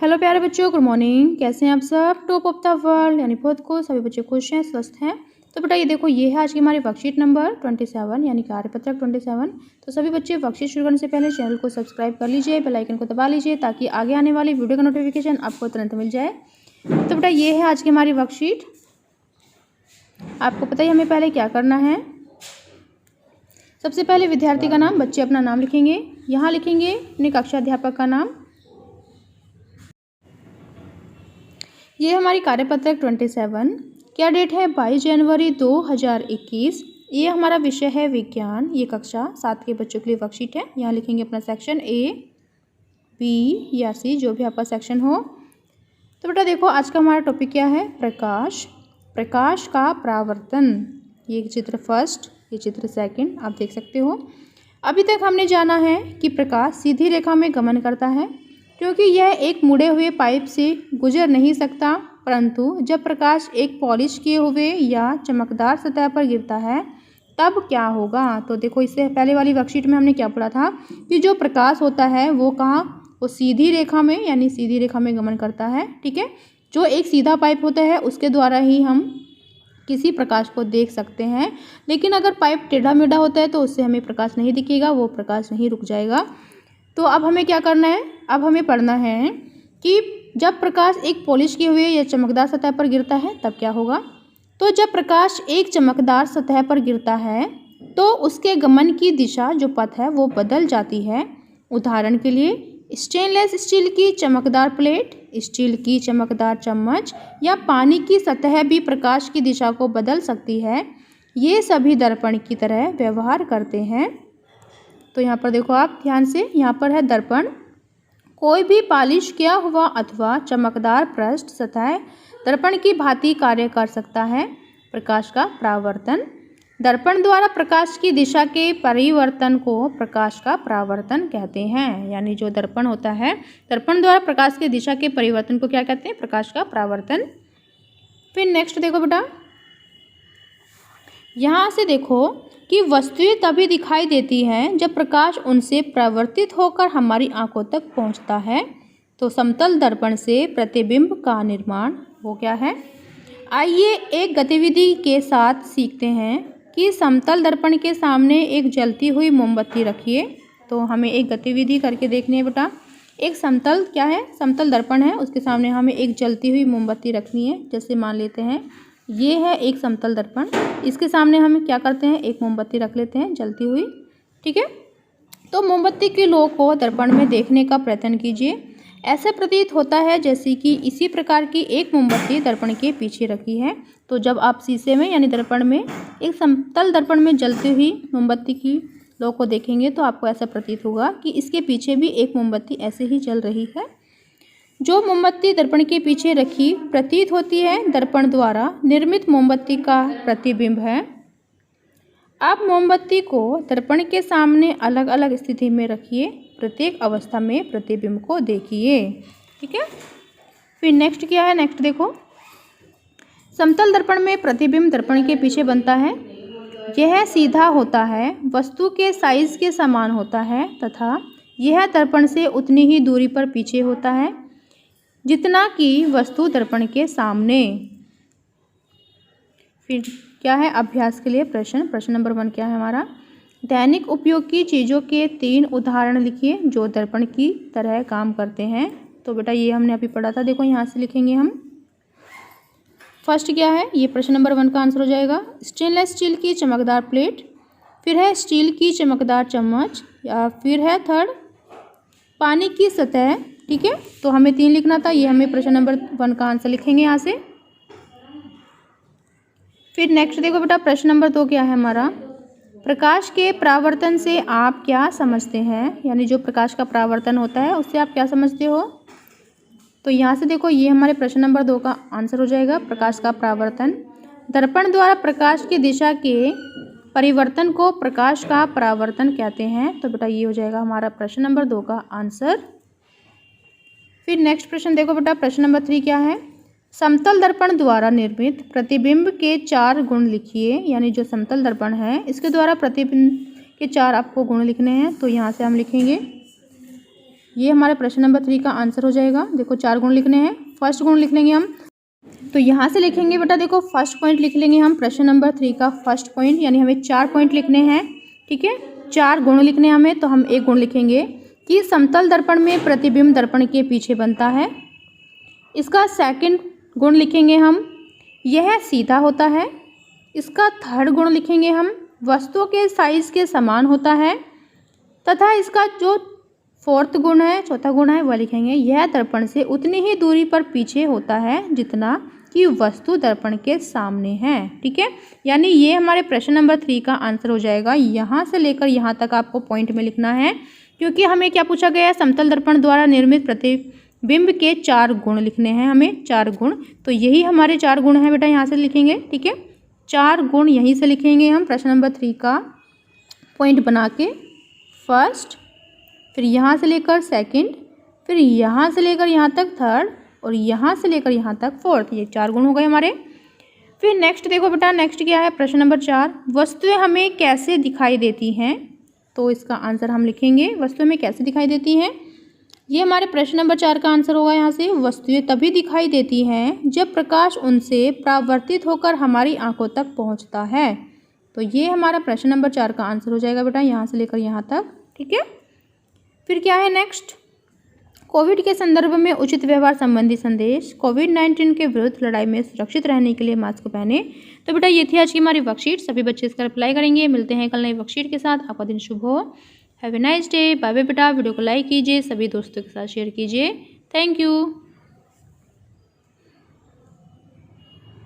Hello प्यारे बच्चों, good morning. कैसे हैं आप सब? टॉप ऑफ द वर्ल्ड यानी बहुत खुश, सभी बच्चे खुश हैं, स्वस्थ हैं। तो बेटा ये देखो, ये है आज की हमारी वर्कशीट नंबर 27 यानी कार्यपत्रक 27। तो सभी बच्चे वर्कशीट शुरू करने से पहले चैनल को सब्सक्राइब कर लीजिए, बेल आइकन को दबा लीजिए ताकि आगे आने वाली वीडियो का नोटिफिकेशन आपको तुरंत मिल जाए। तो बेटा ये है आज की हमारी वर्कशीट। आपको पता ही हमें पहले क्या करना है। सबसे पहले विद्यार्थी का नाम, बच्चे अपना नाम लिखेंगे, यहाँ लिखेंगे अपने कक्षा अध्यापक का नाम। ये हमारी कार्यपत्रक 27। क्या डेट है? 22 जनवरी 2021। ये हमारा विषय है विज्ञान। ये कक्षा 7 के बच्चों के लिए वर्कशीट है। यहाँ लिखेंगे अपना सेक्शन A, B या C, जो भी आपका सेक्शन हो। तो बेटा देखो, आज का हमारा टॉपिक क्या है? प्रकाश। प्रकाश का परावर्तन। ये चित्र फर्स्ट, ये चित्र सेकंड, आप देख सकते हो। अभी तक हमने जाना है कि प्रकाश सीधी रेखा में गमन करता है क्योंकि यह एक मुड़े हुए पाइप से गुजर नहीं सकता, परंतु जब प्रकाश एक पॉलिश किए हुए या चमकदार सतह पर गिरता है तब क्या होगा? तो देखो, इससे पहले वाली वर्कशीट में हमने क्या पढ़ा था कि जो प्रकाश होता है वो कहाँ, वो सीधी रेखा में यानी सीधी रेखा में गमन करता है। ठीक है, जो एक सीधा पाइप होता है उसके द्वारा ही हम किसी प्रकाश को देख सकते हैं, लेकिन अगर पाइप टेढ़ा मेढ़ा होता है तो उससे हमें प्रकाश नहीं दिखेगा, वो प्रकाश नहीं रुक जाएगा। तो अब हमें क्या करना है? अब हमें पढ़ना है कि जब प्रकाश एक पॉलिश किए हुए या चमकदार सतह पर गिरता है तब क्या होगा। तो जब प्रकाश एक चमकदार सतह पर गिरता है तो उसके गमन की दिशा, जो पथ है, वो बदल जाती है। उदाहरण के लिए स्टेनलेस स्टील की चमकदार प्लेट, स्टील की चमकदार चम्मच या पानी की सतह भी प्रकाश की दिशा को बदल सकती है। ये सभी दर्पण की तरह व्यवहार करते हैं। तो यहाँ पर देखो आप ध्यान से, यहाँ पर है दर्पण। कोई भी पॉलिश किया हुआ अथवा चमकदार पृष्ठ सतह दर्पण की भांति कार्य कर सकता है। प्रकाश का परावर्तन। दर्पण द्वारा प्रकाश की दिशा के परिवर्तन को प्रकाश का परावर्तन कहते हैं। यानी जो दर्पण होता है, दर्पण द्वारा प्रकाश की दिशा के परिवर्तन को क्या कहते हैं? प्रकाश का परावर्तन। फिर नेक्स्ट देखो बेटा, यहाँ से देखो कि वस्तुएं तभी दिखाई देती हैं जब प्रकाश उनसे परावर्तित होकर हमारी आंखों तक पहुँचता है। तो समतल दर्पण से प्रतिबिंब का निर्माण हो गया है। आइए एक गतिविधि के साथ सीखते हैं कि समतल दर्पण के सामने एक जलती हुई मोमबत्ती रखिए। तो हमें एक गतिविधि करके देखनी है बेटा। एक समतल क्या है? समतल दर्पण है, उसके सामने हमें एक जलती हुई मोमबत्ती रखनी है। जैसे मान लेते हैं ये है एक समतल दर्पण, इसके सामने हम क्या करते हैं? एक मोमबत्ती रख लेते हैं जलती हुई। ठीक है, तो मोमबत्ती की लौ को दर्पण में देखने का प्रयत्न कीजिए। ऐसा प्रतीत होता है जैसे कि इसी प्रकार की एक मोमबत्ती दर्पण के पीछे रखी है। तो जब आप शीशे में यानी दर्पण में एक समतल दर्पण में जलती हुई मोमबत्ती की लौ को देखेंगे तो आपको ऐसा प्रतीत होगा कि इसके पीछे भी एक मोमबत्ती ऐसे ही जल रही है। जो मोमबत्ती दर्पण के पीछे रखी प्रतीत होती है, दर्पण द्वारा निर्मित मोमबत्ती का प्रतिबिंब है। अब मोमबत्ती को दर्पण के सामने अलग अलग स्थिति में रखिए, प्रत्येक अवस्था में प्रतिबिंब को देखिए। ठीक है, फिर नेक्स्ट क्या है? नेक्स्ट देखो, समतल दर्पण में प्रतिबिंब दर्पण के पीछे बनता है। यह सीधा होता है, वस्तु के साइज के समान होता है तथा यह दर्पण से उतनी ही दूरी पर पीछे होता है जितना कि वस्तु दर्पण के सामने। फिर क्या है? अभ्यास के लिए प्रश्न नंबर 1 क्या है हमारा? दैनिक उपयोग की चीज़ों के 3 उदाहरण लिखिए जो दर्पण की तरह काम करते हैं। तो बेटा ये हमने अभी पढ़ा था, देखो यहाँ से लिखेंगे हम। फर्स्ट क्या है? ये प्रश्न नंबर 1 का आंसर हो जाएगा स्टेनलेस स्टील की चमकदार प्लेट, फिर है स्टील की चमकदार चम्मच, या फिर है थर्ड पानी की सतह। ठीक है, तो हमें 3 लिखना था, ये हमें प्रश्न नंबर 1 का आंसर लिखेंगे यहाँ से। फिर नेक्स्ट देखो बेटा, प्रश्न नंबर 2 क्या है हमारा? प्रकाश के परावर्तन से आप क्या समझते हैं? यानी जो प्रकाश का परावर्तन होता है उससे आप क्या समझते हो? तो यहाँ से देखो, ये हमारे प्रश्न नंबर 2 का आंसर हो जाएगा, प्रकाश का परावर्तन। दर्पण द्वारा प्रकाश की दिशा के परिवर्तन को प्रकाश का परावर्तन कहते हैं। तो बेटा ये हो जाएगा हमारा प्रश्न नंबर 2 का आंसर। फिर नेक्स्ट प्रश्न देखो बेटा, प्रश्न नंबर 3 क्या है? समतल दर्पण द्वारा निर्मित प्रतिबिंब के 4 गुण लिखिए। यानी जो समतल दर्पण है इसके द्वारा प्रतिबिंब के 4 आपको गुण लिखने हैं। तो यहाँ से हम लिखेंगे ये हमारे प्रश्न नंबर 3 का आंसर हो जाएगा। देखो 4 गुण लिखने हैं। फर्स्ट गुण लिख लेंगे हम, तो यहाँ से लिखेंगे बेटा, देखो फर्स्ट पॉइंट लिख लेंगे हम प्रश्न नंबर 3 का फर्स्ट पॉइंट, यानी हमें 4 पॉइंट लिखने हैं। ठीक है, 4 गुण लिखने हैं हमें, तो हम एक गुण लिखेंगे कि समतल दर्पण में प्रतिबिंब दर्पण के पीछे बनता है। इसका सेकंड गुण लिखेंगे हम, यह सीधा होता है। इसका थर्ड गुण लिखेंगे हम, वस्तुओं के साइज के समान होता है। तथा इसका जो फोर्थ गुण है, चौथा गुण है, वह लिखेंगे, यह दर्पण से उतनी ही दूरी पर पीछे होता है जितना कि वस्तु दर्पण के सामने है। ठीक है, यानी ये हमारे प्रश्न नंबर 3 का आंसर हो जाएगा। यहाँ से लेकर यहाँ तक आपको पॉइंट में लिखना है, क्योंकि हमें क्या पूछा गया है, समतल दर्पण द्वारा निर्मित प्रतिबिंब के 4 गुण लिखने हैं हमें, 4 गुण। तो यही हमारे 4 गुण हैं बेटा, यहाँ से लिखेंगे। ठीक है, 4 गुण यहीं से लिखेंगे हम प्रश्न नंबर 3 का पॉइंट बना के। फर्स्ट, फिर यहाँ से लेकर सेकंड, फिर यहाँ से लेकर यहाँ तक थर्ड, और यहाँ से लेकर यहाँ तक फोर्थ। ये 4 गुण हो गए हमारे। फिर नेक्स्ट देखो बेटा, नेक्स्ट क्या है, प्रश्न नंबर 4, वस्तुएं हमें कैसे दिखाई देती हैं। तो इसका आंसर हम लिखेंगे, वस्तुएं हमें कैसे दिखाई देती हैं। ये हमारे प्रश्न नंबर 4 का आंसर होगा। यहाँ से वस्तुएं तभी दिखाई देती हैं जब प्रकाश उनसे परावर्तित होकर हमारी आंखों तक पहुँचता है। तो ये हमारा प्रश्न नंबर 4 का आंसर हो जाएगा बेटा, यहाँ से लेकर यहाँ तक। ठीक है, फिर क्या है नेक्स्ट, कोविड के संदर्भ में उचित व्यवहार संबंधी संदेश। कोविड-19 के विरुद्ध लड़ाई में सुरक्षित रहने के लिए मास्क पहने। तो बेटा ये थी आज की हमारी वर्कशीट, सभी बच्चे इसका अप्लाई करेंगे। मिलते हैं कल नई वर्कशीट के साथ। आपका दिन शुभ हो। Have a nice day. Bye bye बेटा। वीडियो को लाइक कीजिए, सभी दोस्तों के साथ शेयर कीजिए। Thank you.